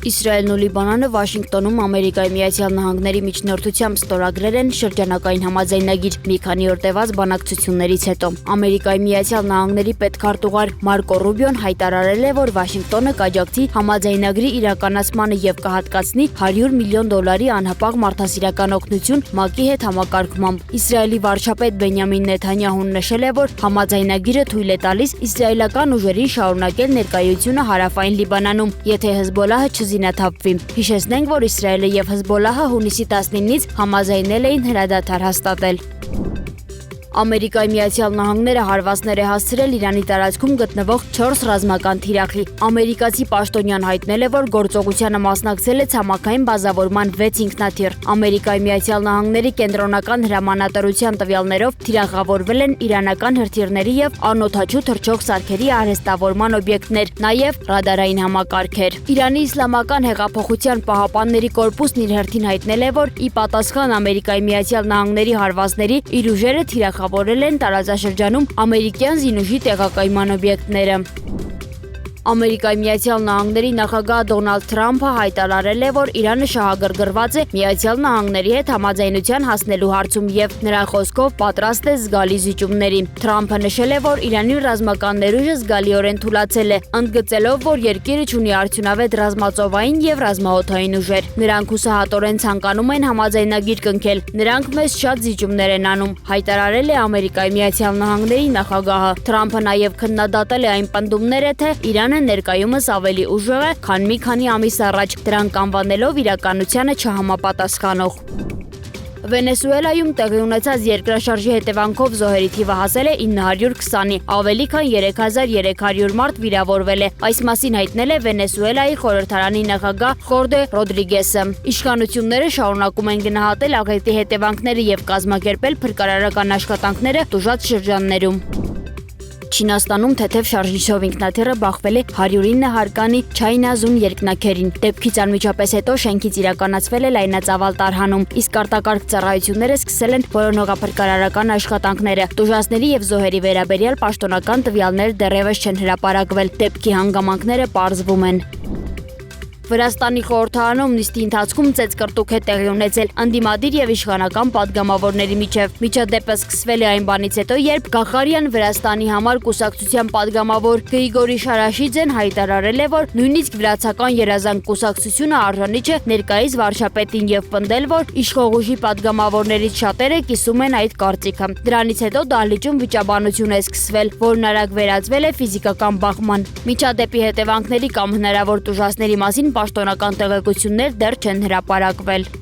Իսրայելն ու Լիբանանը Վաշինգտոնում Ամերիկայի Միացյալ Նահանգների միջնորդությամբ ստորագրել են շրջանակային համաձայնագիր մի քանի օր տևած բանակցություններից հետո։ Ամերիկայի Միացյալ Նահանգների պետքարտուղար Մարկո Ռուբիոն հայտարարել է, որ Վաշինգտոնը կաջակցի համաձայնագրի իրականացմանը եւ կհատկացնի $100 միլիոն անհապաղ մարդասիրական օգնություն ՄԱԿ-ի հետ համակարգմամբ։ Իսրայելի վարչապետ Բենյամին Նեթանյահուն նշել է, որ համաձայնագիրը թույլ է տալիս իսրայելական ուժերին շարունակել ներկայությունը հարավային Լիբանանում, եթե Հեզբոլահը չզինաթափվի։ Հիշեցնենք, որ Իսրայելը եւ Հեզբոլահը հունիսի 19-ից համաձայնել էին հրադադար հաստատել։ Ամերիկայի Միացյալ Նահանգները հարվածներ է հասցրել Իրանի տարածքում գտնվող 4 ռազմական թիրախի։ Ամերիկացի պաշտոնյան հայտնել է, որ գործողությանը մասնակցել է ցամաքային բազավորման 6 ինքնաթիռ։ Ամերիկայի Միացյալ Նահանգների կենտրոնական հրամանատարության տվյալներով թիրախավորվել են իրանական հրթիռների եւ անօդաչու թռչող սարքերի արհեստավորման օբյեկտներ, նաեւ ռադարային համակարգեր։ Իրանի Իսլամական հեղափոխության պահապանների կորպուսն իր հերթին հայտնել է, որ ի պատասխան Ամերիկայի Միացյալ Նահանգների հարվածների իր ուժերը թիրախավորել են տարածաշրջանում ամերիկյան զինուժի տեղակայման օբյեկտները։ Ամերիկայի Միացյալ Նահանգների նախագահ Դոնալդ Թրամփը հայտարարել է, որ Իրանը շահագրգռված է Միացյալ Նահանգների հետ համաձայնության հասնելու հարցում եւ նրա խոսքով պատրաստ է զգալի զիջումների։ Թրամփը նշել է, որ Իրանի ռազմական ներուժը զգալիորեն թուլացել է, ընդգծելով, որ երկիրը ունի արդյունավետ ռազմածովային եւ ռազմաօդային ուժեր։ Նրանք հուսահատորեն ցանկանում են համաձայնագիր կնքել։ Նրանք մեզ շատ զիջումներ են անում, հայտարարել է Ամերիկայի Միացյալ Նահանգների նախագահը։ Թրամփը նաեւ քննադատել է այն պնդումները, թե Իրանը ներկայումս ավելի ուժեղ է, քան մի քանի ամիս առաջ, դրանք անվանելով իրականությանը չհամապատասխանող։ Վենեսուելայում տեղի ունեցած երկրաշարժի հետևանքով զոհերի թիվը հասել է 920-ի, ավելի քան 3300 մարդ վիրավորվել է։ Այս մասին հայտնել է Վենեսուելայի խորհրդարանի նախագահ Խորդե Ռոդրիգեսը։ Իշխանությունները շարունակում են գնահատել աղետի հետևանքները եւ կազմակերպել փրկարարական աշխատանքները տուժած շրջաններում։ Չինաստանում թեթև շարժիչով ինքնաթիռը բախվել է 109 հարկանի Չայնազուն երկնաքերին։ Դեպքից անմիջապես հետո շենքից իրականացվել է լայնածավալ տարհանում, իսկ արտակարգ ծառայությունները սկսել են որոնողափրկարարական աշխատանքները։ Տուժածների եւ զոհերի վերաբերյալ պաշտոնական տվյալներ դեռևս չեն հրապարակվել։ Դեպքի հանգամանքները պարզվում են։ Վրաստանի խորհրդարանում նիստի ընթացքում ծեծկռտուք է տեղի ունեցել ընդդիմադիր եւ իշխանական պատգամավորների միջև։ Միջադեպը սկսվել է այն բանից հետո, երբ Գախարյան Վրաստանի համար կուսակցության պատգամավոր Գրիգորի Շարաշիձեն հայտարարել է, որ նույնիսկ վրացական երազանք կուսակցությունը արժանի չէ ներկայիս վարչապետին եւ պնդել, որ իշխող ուժի պատգամավորներից շատերը կիսում են այդ կարծիքը։ Դրանից հետո դահլիճում վիճաբանություն է սկսվել, որն արագ վերածվել է ֆիզիկական բախման։ Միջադեպի հետևանքների կամ հնարավոր տուժածների մասին պաշտոնական տեղեկություններ դեռ չեն հրապարակվել։